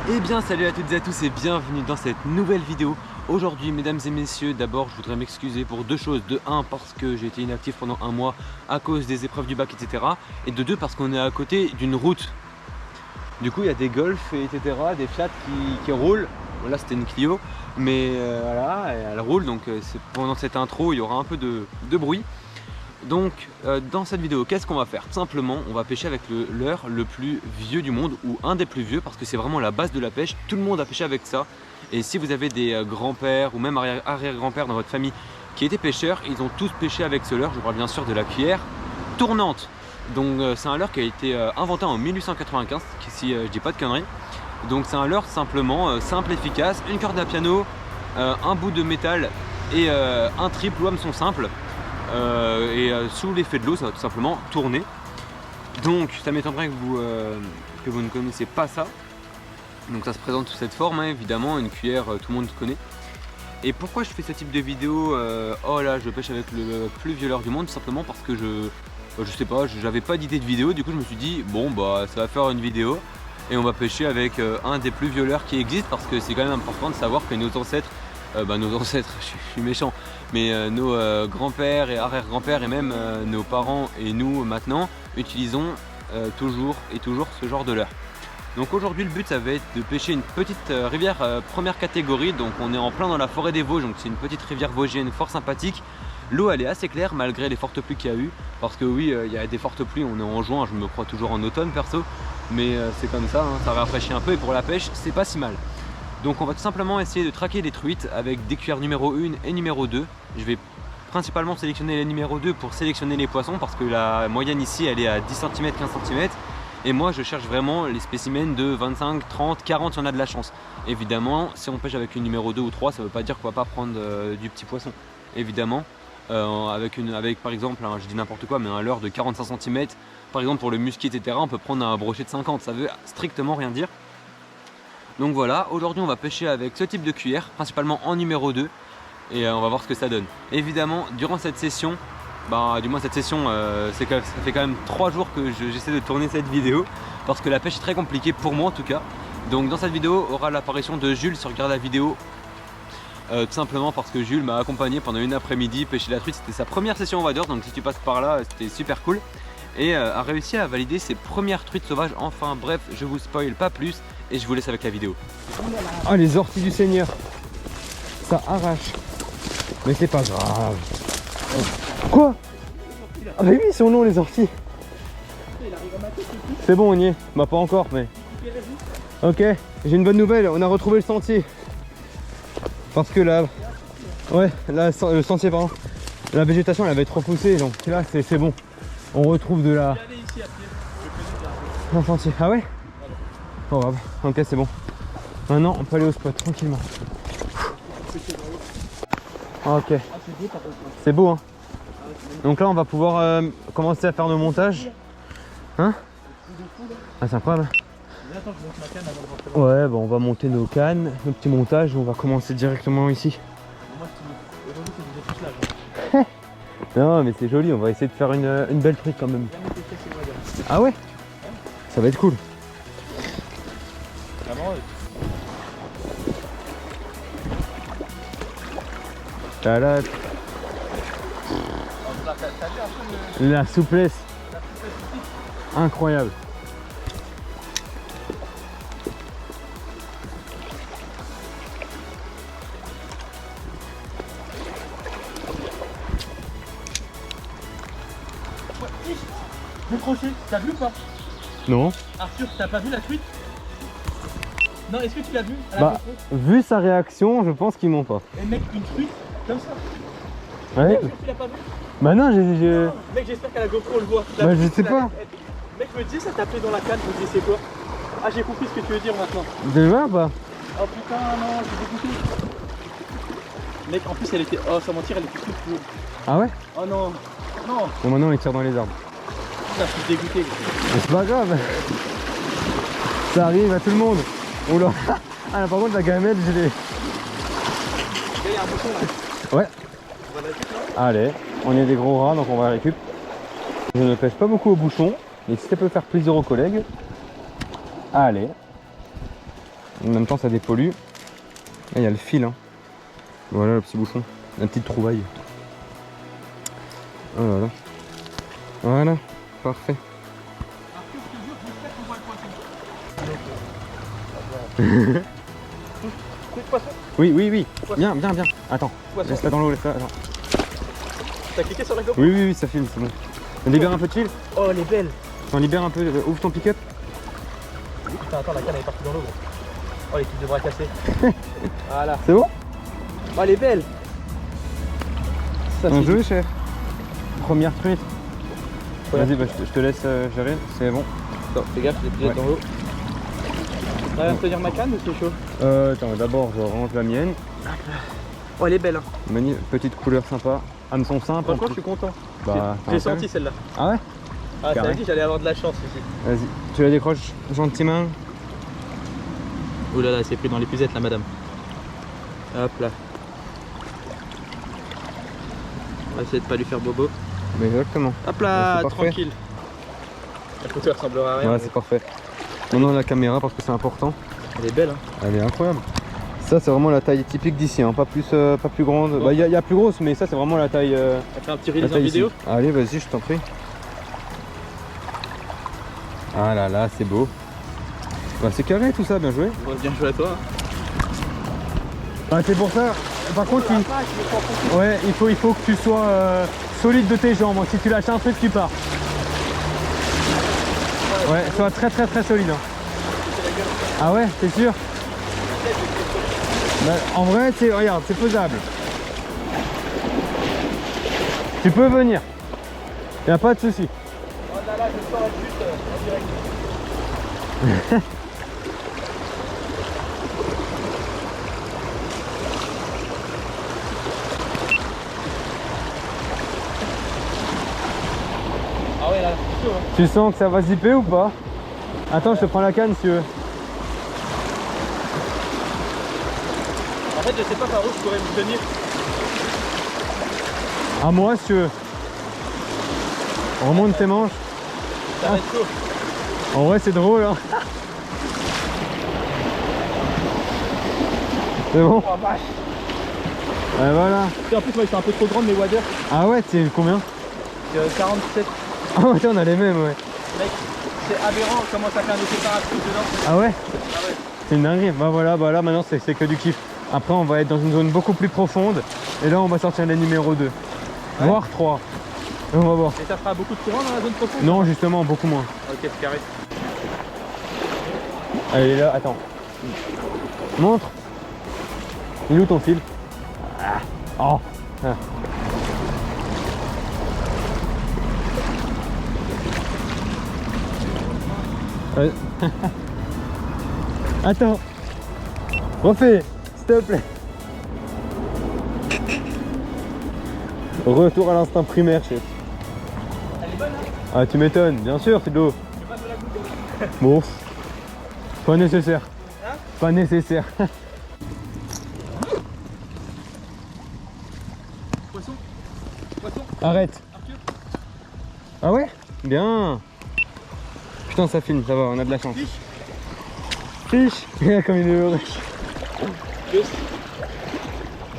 Eh bien salut à toutes et à tous et bienvenue dans cette nouvelle vidéo. Aujourd'hui mesdames et messieurs, d'abord je voudrais m'excuser pour deux choses. De un, parce que j'ai été inactif pendant un mois à cause des épreuves du bac, etc. Et de deux, parce qu'on est à côté d'une route. Du coup il y a des Golf, etc. Des Fiat qui roulent. Bon, là c'était une Clio, mais voilà, elle roule. Donc pendant cette intro il y aura un peu de bruit. Donc dans cette vidéo, qu'est-ce qu'on va faire? Tout simplement, on va pêcher avec le leurre le plus vieux du monde, ou un des plus vieux, parce que c'est vraiment la base de la pêche. Tout le monde a pêché avec ça. Et si vous avez des grands-pères ou même arrière-grands-pères dans votre famille qui étaient pêcheurs, ils ont tous pêché avec ce leurre. Je parle bien sûr de la cuillère tournante. Donc c'est un leurre qui a été inventé en 1895, si je dis pas de conneries. Donc c'est un leurre simplement simple, efficace, une corde à piano, un bout de métal et un triple ou hameçon simple. Sous l'effet de l'eau, ça va tout simplement tourner. Donc ça m'étonnerait que vous ne connaissiez pas ça. Donc ça se présente sous cette forme, hein, évidemment, une cuillère, tout le monde connaît. Et pourquoi je fais ce type de vidéo? Oh là, je pêche avec le plus vieux leurre du monde, tout simplement parce que je sais pas, j'avais pas d'idée de vidéo. Du coup je me suis dit bon bah ça va faire une vidéo et on va pêcher avec un des plus vieux leurres qui existent, parce que c'est quand même important de savoir que nos ancêtres, je suis méchant, mais nos grands-pères et arrière-grands-pères et même nos parents et nous maintenant utilisons toujours ce genre de leurre. Donc aujourd'hui le but ça va être de pêcher une petite rivière première catégorie. Donc on est en plein dans la forêt des Vosges, donc c'est une petite rivière vosgienne fort sympathique. L'eau elle est assez claire malgré les fortes pluies qu'il y a eu, parce que oui il y a des fortes pluies, on est en juin, je me crois toujours en automne perso, mais c'est comme ça, hein, ça rafraîchit un peu et pour la pêche c'est pas si mal. Donc on va tout simplement essayer de traquer les truites avec des cuillères numéro 1 et numéro 2. Je vais principalement sélectionner les numéro 2 pour sélectionner les poissons, parce que la moyenne ici elle est à 10 cm, 15 cm. Et moi je cherche vraiment les spécimens de 25, 30, 40 si on a de la chance. Évidemment si on pêche avec une numéro 2 ou 3, ça ne veut pas dire qu'on va pas prendre du petit poisson. Évidemment avec par exemple, hein, je dis n'importe quoi, mais un leurre de 45 cm, par exemple pour le musky, etc. on peut prendre un brochet de 50, ça veut strictement rien dire. Donc voilà, aujourd'hui on va pêcher avec ce type de cuillère, principalement en numéro 2, et on va voir ce que ça donne. Évidemment, durant cette session, ça fait quand même 3 jours que j'essaie de tourner cette vidéo, parce que la pêche est très compliquée pour moi en tout cas. Donc dans cette vidéo aura l'apparition de Jules, si on regarde la vidéo, tout simplement parce que Jules m'a accompagné pendant une après-midi pêcher la truite. C'était sa première session on va dire, donc si tu passes par là c'était super cool. Et a réussi à valider ses premières truites sauvages. Enfin bref, je vous spoil pas plus et je vous laisse avec la vidéo. Ah, les orties du Seigneur, ça arrache, mais c'est pas grave. Quoi? Ah bah oui, ils sont longs les orties. C'est bon, on y est. Bah pas encore, mais ok, j'ai une bonne nouvelle, on a retrouvé le sentier. Parce que là, ouais, là, le sentier pardon, la végétation elle avait trop poussé, donc là c'est bon. On retrouve de la... un sentier. Ah ouais? Oh, ok, c'est bon. Maintenant, on peut aller au spot tranquillement. Ok. C'est beau, hein? Donc là, on va pouvoir commencer à faire nos montages. Hein? Ah, c'est incroyable. Ouais, bon, on va monter nos cannes, nos petits montages. On va commencer directement ici. Non mais c'est joli, on va essayer de faire une belle truite quand même. Ah ouais? Ça va être cool. La souplesse. Incroyable. Le crochet, t'as vu ou pas? Non. Arthur, t'as pas vu la truite? Non, est-ce que tu l'as vu? Bah, vu sa réaction, je pense qu'ils m'ont pas. Et mec, une truite comme ça. Ouais. Mec, tu l'as pas vu? Bah non, Non, mec, j'espère qu'à la GoPro on le voit. Bah je sais pas. Mec, me dis, ça tapait dans la canne, je me dis, c'est quoi? Ah, j'ai compris ce que tu veux dire maintenant. Vous allez voir ou pas? Oh putain, non, j'ai dégoûté. Mec, en plus, elle était. Oh, sans mentir, elle était toute cool. Ah ouais? Oh non, non. Bon, maintenant il tire dans les arbres. Putain, je suis dégoûté. Mais c'est pas grave. Ça arrive à tout le monde. Oula. Ah là, par contre, la gamelle, je l'ai. Il y a un bouton là. Ouais. On va la récup, là. Allez, on est des gros rats, donc on va récup. Je ne pêche pas beaucoup au bouchon, mais si ça peut faire plaisir aux collègues, allez. En même temps ça dépollue. Là il y a le fil. Hein. Voilà le petit bouchon. La petite trouvaille. Voilà. Voilà. Parfait. Oui, oui, oui. Bien, bien, bien. Attends. Laisse-la dans l'eau, laisse-la. Attends. T'as cliqué sur la GoPro? Oui, oui, oui, ça filme, c'est bon. On libère un peu de fil. Oh, elle est belle. On libère un peu. Ouvre ton pick-up. Putain, attends, la canne elle est partie dans l'eau. Oh, les trucs de bras cassés. Voilà. C'est bon? Oh, elle est belle. Ça, Bien joué, chef. Première truite. Ouais. Vas-y, bah, je te laisse gérer. C'est bon. Attends, fais gaffe, je l'ai dans l'eau. T'arrives à me tenir ma canne ou c'est chaud? Attends, d'abord je range la mienne. Oh, elle est belle. Hein. Petite couleur sympa. Hameçon simple. Franchement, je suis content. Bah, J'ai senti celle-là. Ah ouais? Ah, ça a dit que j'allais avoir de la chance ici. Vas-y, tu la décroches gentiment. Ouh là là, elle s'est pris dans l'épuisette là, madame. Hop là. On va essayer de pas lui faire bobo. Mais exactement. Hop là, Ouais, tranquille. La photo ressemblera à rien. Ouais, mais... c'est parfait. Maintenant la caméra parce que c'est important. Elle est belle. Hein. Elle est incroyable. Ça c'est vraiment la taille typique d'ici, hein. Pas plus grande. Bon. Bah il y a plus grosse, mais ça c'est vraiment la taille. On fait un petit release en vidéo. Ici. Allez, vas-y, je t'en prie. Ah là là, c'est beau. Bah, c'est carré tout ça, bien joué. Bien joué à toi. Ah, c'est pour ça. Par contre, ouais, il faut que tu sois solide de tes jambes. Si tu lâches un truc, tu pars. Ouais, sois très solide. Hein. Ah ouais, c'est sûr. Bah, en vrai, regarde, c'est faisable. Tu peux venir. Y a pas de souci. Oh là là, je sors la chute en direct. Ah ouais, là, c'est chaud. Hein. Tu sens que ça va zipper ou pas? Attends, je te prends la canne si tu veux. En fait, je sais pas par où je pourrais me tenir. À moi si tu veux. Remonte tes manches. Ça va être chaud. En vrai, c'est drôle. Hein. C'est bon? Oh vache. Ouais, voilà. Et en plus, moi, ils sont un peu trop grandes, mes waders. Ah ouais, c'est combien? 47. Ah ouais, on a les mêmes, ouais. Mec, c'est aberrant comment ça fait un effet parapluie dedans. Ah ouais? Ah ouais. C'est une dinguerie. Bah voilà, bah là maintenant c'est que du kiff. Après on va être dans une zone beaucoup plus profonde. Et là on va sortir les numéros 2. Ouais. Voire 3. Et on va voir. Et ça fera beaucoup de courant dans la zone profonde? Non, justement, beaucoup moins. Ok, c'est carré. Allez là, attends. Montre. Il est où ton fil? Ah. Oh. Ah. Attends. Refais, s'il te plaît. Retour à l'instinct primaire, chef. Elle est bonne, hein? Ah, tu m'étonnes, bien sûr, c'est de l'eau. Je vais pas te la goûter. Bon, pas nécessaire. Hein? Pas nécessaire. Poisson? Poisson? Arrête. Arthur? Ah ouais? Bien. Putain, ça filme, ça va, on a de la chance. Fiche? Fiche. Comme il est heureux. Yes.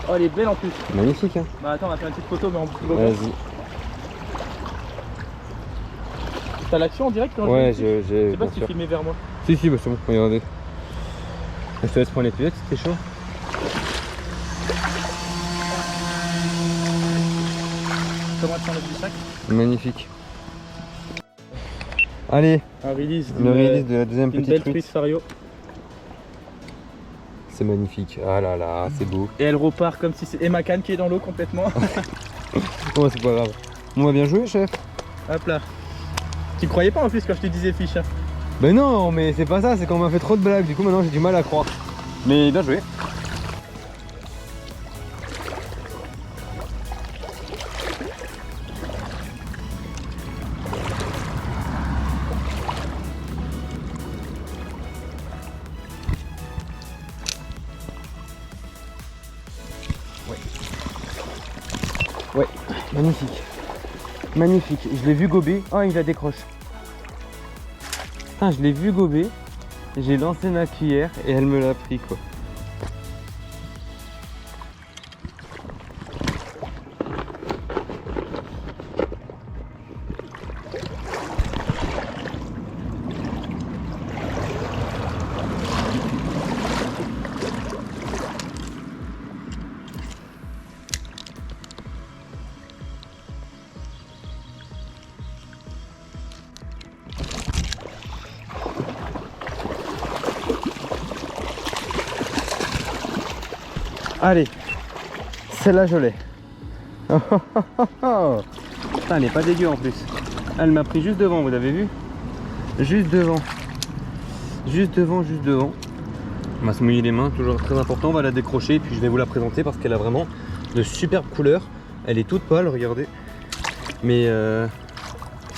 Oh, elle est belle en plus. Magnifique, hein. Bah attends, on va faire une petite photo, mais en plus. Vas-y. T'as l'action en direct quand Ouais, je j'ai. sais pas bien si tu sûr. filmais vers moi. Si, si, bah c'est bon, regardez. Je te laisse prendre les pilettes, c'était chaud. Comment tu enlèves du sac? Magnifique. Allez, Un release. le release de la deuxième Une petite belle truite. truite Fario. C'est magnifique. Ah là là, c'est beau. Et elle repart comme si c'était ma canne qui est dans l'eau complètement. Oh, c'est pas grave. On va bien jouer, chef. Hop là. Tu croyais pas en plus quand je te disais fiche, hein? Ben non, mais c'est pas ça, c'est qu'on m'a fait trop de blagues. Du coup, maintenant j'ai du mal à croire. Mais bien joué. Ouais, magnifique. Magnifique. Je l'ai vu gober. Oh, il la décroche. Putain, je l'ai vu gober. J'ai lancé ma cuillère et elle me l'a pris quoi. Allez, celle-là je l'ai. Oh, oh, oh, oh, oh. Putain, elle est pas dégueu en plus. Elle m'a pris juste devant, vous avez vu? Juste devant. Juste devant, juste devant. On va se mouiller les mains, toujours très important. On va la décrocher et puis je vais vous la présenter parce qu'elle a vraiment de superbes couleurs. Elle est toute pâle, regardez. Mais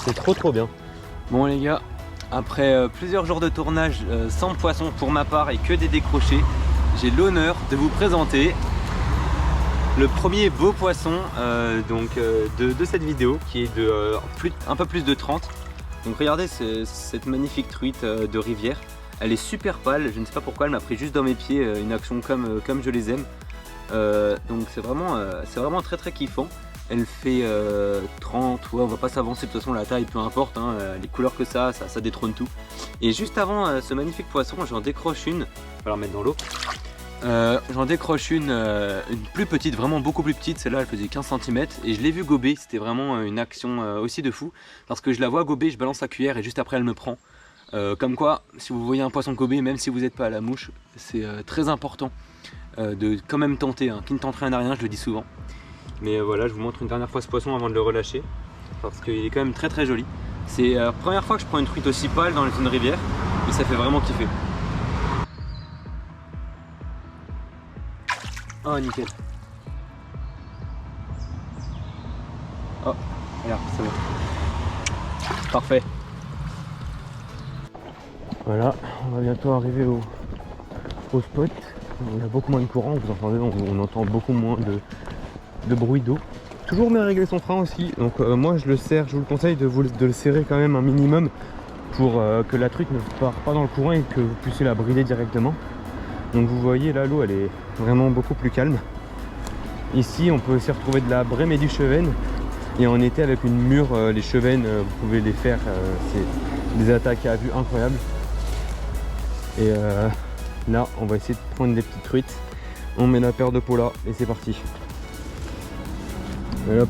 c'est trop bien. Bon les gars, après plusieurs jours de tournage sans poisson pour ma part et que des décrochés, j'ai l'honneur de vous présenter le premier beau poisson de cette vidéo qui est de un peu plus de 30. Donc regardez cette magnifique truite de rivière. Elle est super pâle, je ne sais pas pourquoi, elle m'a pris juste dans mes pieds, une action comme je les aime. Donc c'est vraiment très kiffant. Elle fait 30, ouais, on va pas s'avancer, de toute façon la taille peu importe, hein, les couleurs que ça détrône tout. Et juste avant ce magnifique poisson, j'en décroche une, je vais la remettre dans l'eau. J'en décroche une plus petite, vraiment beaucoup plus petite, celle-là elle faisait 15 cm et je l'ai vue gober, c'était vraiment une action aussi de fou. Parce que je la vois gober, je balance la cuillère et juste après elle me prend. Comme quoi, si vous voyez un poisson gober, même si vous n'êtes pas à la mouche, c'est très important de quand même tenter, hein. Qui ne tente rien à rien, je le dis souvent. Mais voilà, je vous montre une dernière fois ce poisson avant de le relâcher, parce qu'il est quand même très joli. C'est la première fois que je prends une truite aussi pâle dans une rivière, et ça fait vraiment kiffer. Oh nickel. Oh, regarde, c'est bon. Parfait. Voilà, on va bientôt arriver au spot. Il y a beaucoup moins de courant, vous entendez, on entend beaucoup moins de bruit d'eau. Toujours bien régler son frein aussi, donc moi je le serre, je vous le conseille de le serrer quand même un minimum pour que la truite ne parte pas dans le courant et que vous puissiez la brider directement. Donc vous voyez là, l'eau elle est vraiment beaucoup plus calme. Ici on peut aussi retrouver de la brème et du chevenne, et en été avec une mûre, les chevennes vous pouvez les faire, c'est des attaques à vue incroyables. Et là on va essayer de prendre des petites truites, on met la paire de peau là et c'est parti. Et hop.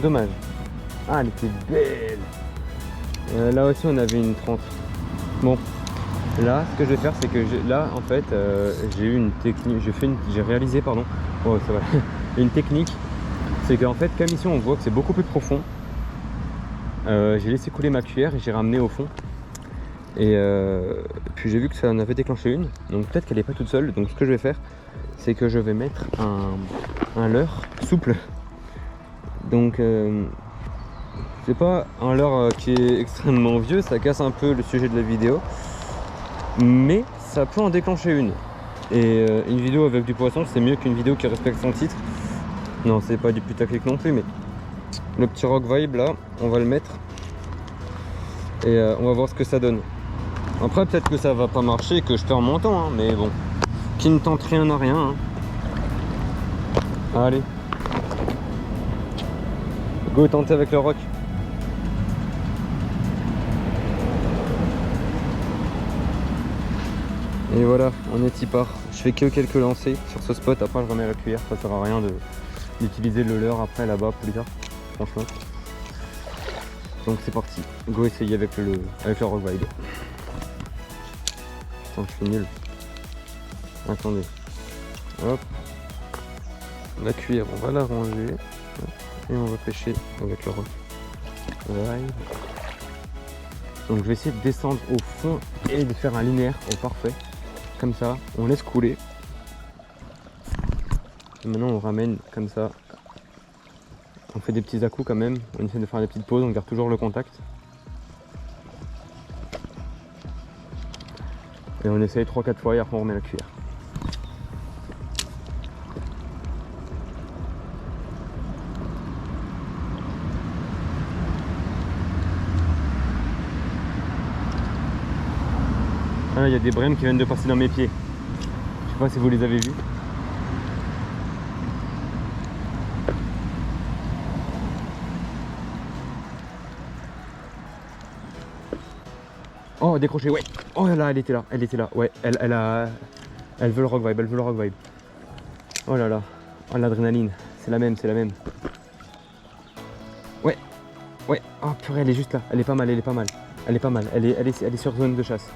Dommage. Ah, elle était belle. Là aussi on avait une 30. Bon, là ce que je vais faire c'est que là en fait j'ai eu une technique, j'ai réalisé pardon, oh, ça va. Une technique, c'est qu'en fait comme ici on voit que c'est beaucoup plus profond, j'ai laissé couler ma cuillère et j'ai ramené au fond. Et puis j'ai vu que ça en avait déclenché une, donc peut-être qu'elle n'est pas toute seule. Donc ce que je vais faire c'est que je vais mettre un leurre souple. Donc c'est pas un leurre qui est extrêmement vieux, ça casse un peu le sujet de la vidéo, mais ça peut en déclencher une. Et une vidéo avec du poisson c'est mieux qu'une vidéo qui respecte son titre. Non, c'est pas du putaclic non plus, mais le petit rock vibe là, on va le mettre et on va voir ce que ça donne. Après peut-être que ça va pas marcher, que je perds mon temps, hein, mais bon, qui ne tente rien n'a rien, hein. Allez, go tenter avec le rock. Et voilà, on est y part. Je fais que quelques lancers sur ce spot, après je remets la cuillère, ça sert à rien d'utiliser le leurre après là-bas plus tard, franchement. Donc c'est parti, go essayer avec le rock vibe. Putain, je suis nul. Attendez, hop, la cuillère on va la ranger et on va pêcher avec le rock vibe. Donc je vais essayer de descendre au fond et de faire un linéaire au parfait. Comme ça, on laisse couler. Et maintenant on ramène comme ça. On fait des petits à-coups quand même. On essaie de faire des petites pauses, on garde toujours le contact. Et on essaye 3-4 fois et après on remet la cuillère. Ah, il y a des brèmes qui viennent de passer dans mes pieds. Je sais pas si vous les avez vus. Oh, décroché, ouais. Oh là, elle était là, elle était là. Ouais, elle veut le rock vibe, elle veut le rock vibe. Oh là là, oh l'adrénaline, c'est la même, c'est la même. Ouais, ouais. Oh purée, elle est juste là. Elle est pas mal, elle est pas mal. Elle est pas mal, elle est sur zone de chasse.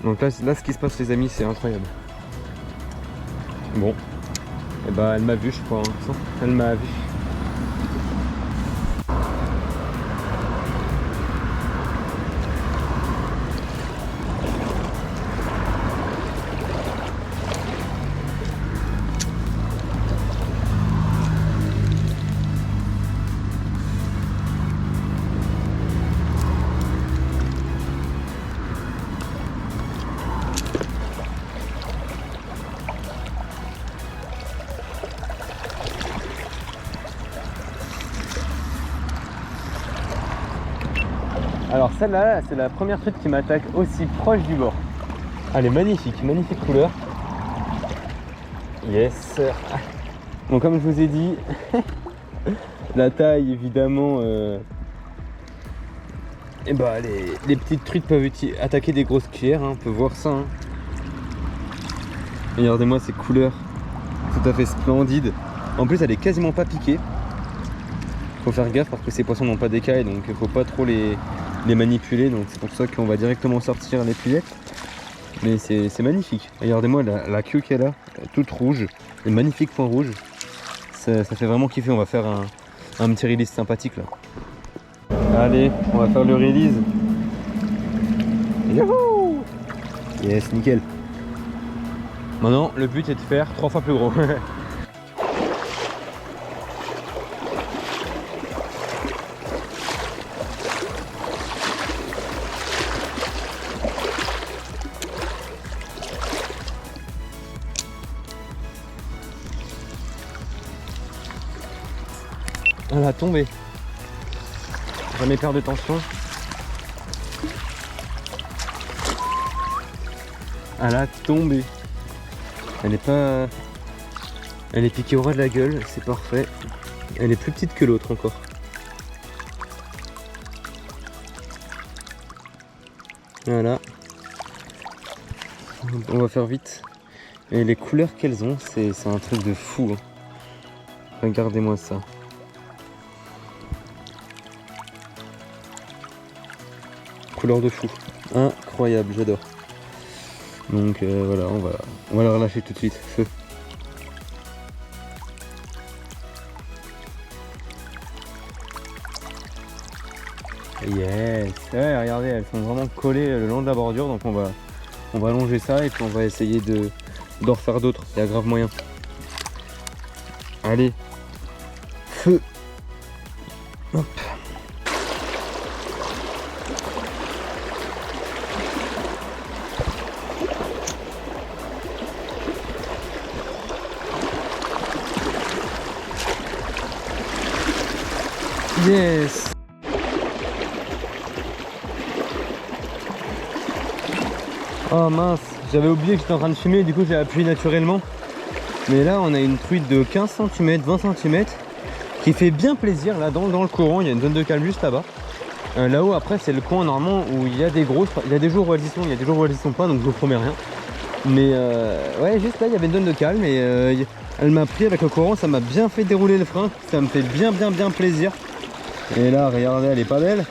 Donc là, ce qui se passe les amis, c'est incroyable. Bon, et bah elle m'a vu je crois, hein. Elle m'a vu. Alors celle-là, c'est la première truite qui m'attaque aussi proche du bord. Elle est magnifique, magnifique couleur. Yes. Bon, comme je vous ai dit, la taille évidemment, et bah les petites truites peuvent attaquer des grosses cuillères, hein, on peut voir ça. Hein. Regardez-moi ces couleurs, tout à fait splendides. En plus, elle est quasiment pas piquée. Faut faire gaffe parce que ces poissons n'ont pas d'écailles, donc il faut pas trop les manipuler, donc c'est pour ça qu'on va directement sortir les pilettes. Mais c'est magnifique. Regardez-moi la queue qu'elle a, toute rouge, les magnifiques points rouges. Ça fait vraiment kiffer. On va faire un petit release sympathique là. Allez, on va faire le release. Youhou! Yes, nickel. Maintenant, le but est de faire 3 fois plus gros. Elle a tombé. Jamais perdre de tension. Elle a tombé. Elle est pas... Elle est piquée au ras de la gueule, c'est parfait. Elle est plus petite que l'autre encore. Voilà. On va faire vite. Et les couleurs qu'elles ont, c'est un truc de fou. Hein. Regardez-moi ça. Couleur de fou. Incroyable, j'adore. Donc voilà, on va la relâcher tout de suite. Feu. Yes. Ouais, regardez, elles sont vraiment collées le long de la bordure, donc on va allonger ça et puis on va essayer d'en refaire d'autres. Il y a grave moyen. Allez. Feu. Hop. Yes. Oh mince, j'avais oublié que j'étais en train de filmer, du coup j'ai appuyé naturellement. Mais là on a une truite de 15 cm, 20 cm qui fait bien plaisir. Là dans le courant, il y a une zone de calme juste là-bas. Là-haut après c'est le coin normalement où il y a des grosses, il y a des jours où elles y sont, il y a des jours où elles y sont pas, donc je vous promets rien. Mais ouais, juste là il y avait une zone de calme et elle m'a pris avec le courant, ça m'a bien fait dérouler le frein, ça me fait bien plaisir. Et là regardez, elle est pas belle,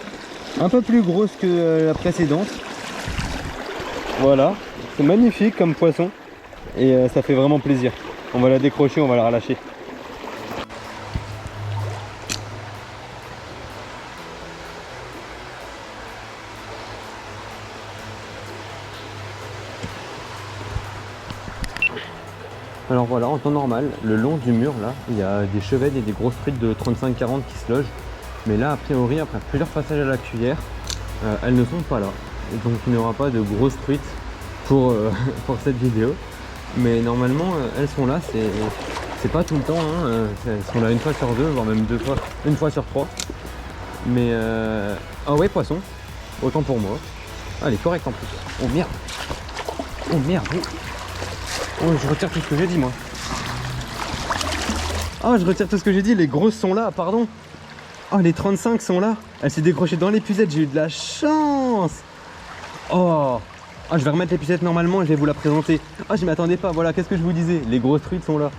un peu plus grosse que la précédente. Voilà, c'est magnifique comme poisson et ça fait vraiment plaisir. On va la décrocher, on va la relâcher. Alors voilà, en temps normal, le long du mur là, il y a des chevets et des grosses truites de 35-40 qui se logent. Mais là, a priori, après plusieurs passages à la cuillère, elles ne sont pas là. Et donc il n'y aura pas de grosses truites pour cette vidéo. Mais normalement, elles sont là, c'est pas tout le temps, hein. Elles sont là une fois sur deux, voire même une fois sur trois. Mais ah ouais, poisson, autant pour moi. Ah, elle est correcte en plus. Oh merde. Oh merde. Oh, je retire tout ce que j'ai dit, moi. Ah, je retire tout ce que j'ai dit, les grosses sont là, pardon. Oh, les 35 sont là. Elle s'est décrochée dans l'épuisette, j'ai eu de la chance. Oh. Ah, je vais remettre l'épuisette normalement et je vais vous la présenter. Ah, je m'y attendais pas, voilà, qu'est-ce que je vous disais? Les grosses truites sont là.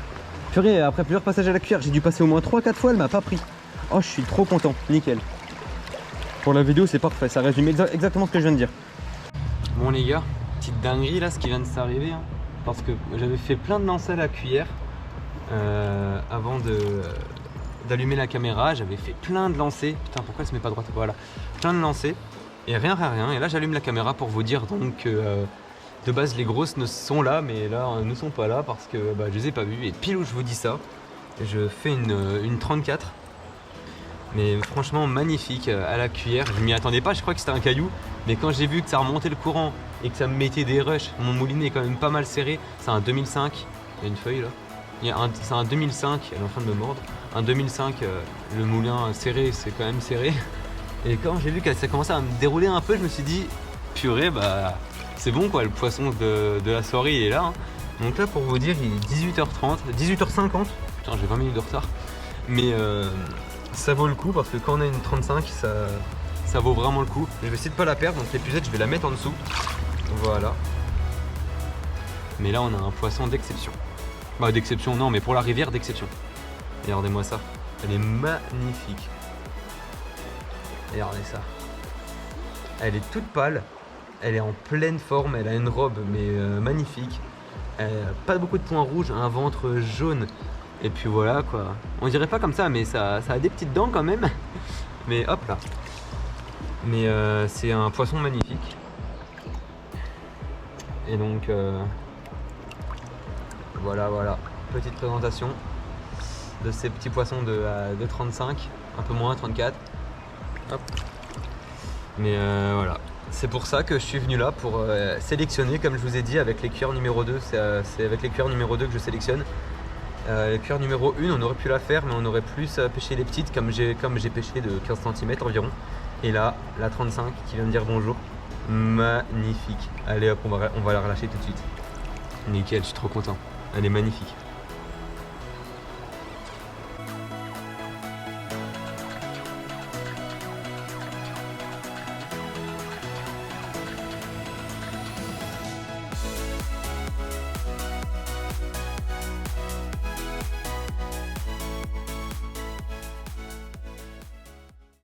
Purée, après plusieurs passages à la cuillère, j'ai dû passer au moins 3-4 fois, elle m'a pas pris. Oh, je suis trop content, nickel. Pour la vidéo, c'est parfait, ça résume exactement ce que je viens de dire. Bon les gars, petite dinguerie là, ce qui vient de s'arriver, hein, parce que j'avais fait plein de lancers à la cuillère avant d'allumer la caméra. J'avais fait plein de lancers. Putain, pourquoi elle se met pas droite? Voilà, plein de lancers. Et rien. Et là, j'allume la caméra pour vous dire donc que de base, les grosses ne sont là, mais là, ne sont pas là parce que bah, je les ai pas vues. Et pile où je vous dis ça, je fais une 34. Mais franchement, magnifique à la cuillère. Je m'y attendais pas, je crois que c'était un caillou. Mais quand j'ai vu que ça remontait le courant et que ça me mettait des rushs, mon moulinet est quand même pas mal serré. C'est un 2005. Il y a une feuille là. C'est un 2005, elle est en train de me mordre. Un 2005, le moulin serré, c'est quand même serré. Et quand j'ai vu que ça commençait à me dérouler un peu, je me suis dit, purée, bah c'est bon quoi, le poisson de la soirée il est là. Hein. Donc là, pour vous dire, il est 18h30, 18h50. Putain, j'ai 20 minutes de retard. Mais ça vaut le coup parce que quand on a une 35, ça vaut vraiment le coup. Je vais essayer de pas la perdre, donc l'épuisette, je vais la mettre en dessous. Voilà. Mais là, on a un poisson d'exception. Bah, d'exception, non, mais pour la rivière, d'exception. Regardez-moi ça. Elle est magnifique. Regardez ça. Elle est toute pâle. Elle est en pleine forme. Elle a une robe, mais magnifique. Pas beaucoup de points rouges, un ventre jaune. Et puis voilà quoi. On dirait pas comme ça, mais ça a des petites dents quand même. Mais hop là. Mais c'est un poisson magnifique. Et donc voilà. Petite présentation de ces petits poissons de 35. Un peu moins, 34. Hop. Mais voilà. C'est pour ça que je suis venu là pour sélectionner, comme je vous ai dit, avec les cuillères numéro 2. C'est avec les cuillères numéro 2 que je sélectionne. Les cuillères numéro 1, on aurait pu la faire, mais on aurait plus pêché les petites, comme j'ai pêché de 15 cm environ. Et là, la 35 qui vient de dire bonjour. Magnifique. Allez hop, on va la relâcher tout de suite. Nickel, je suis trop content. Elle est magnifique.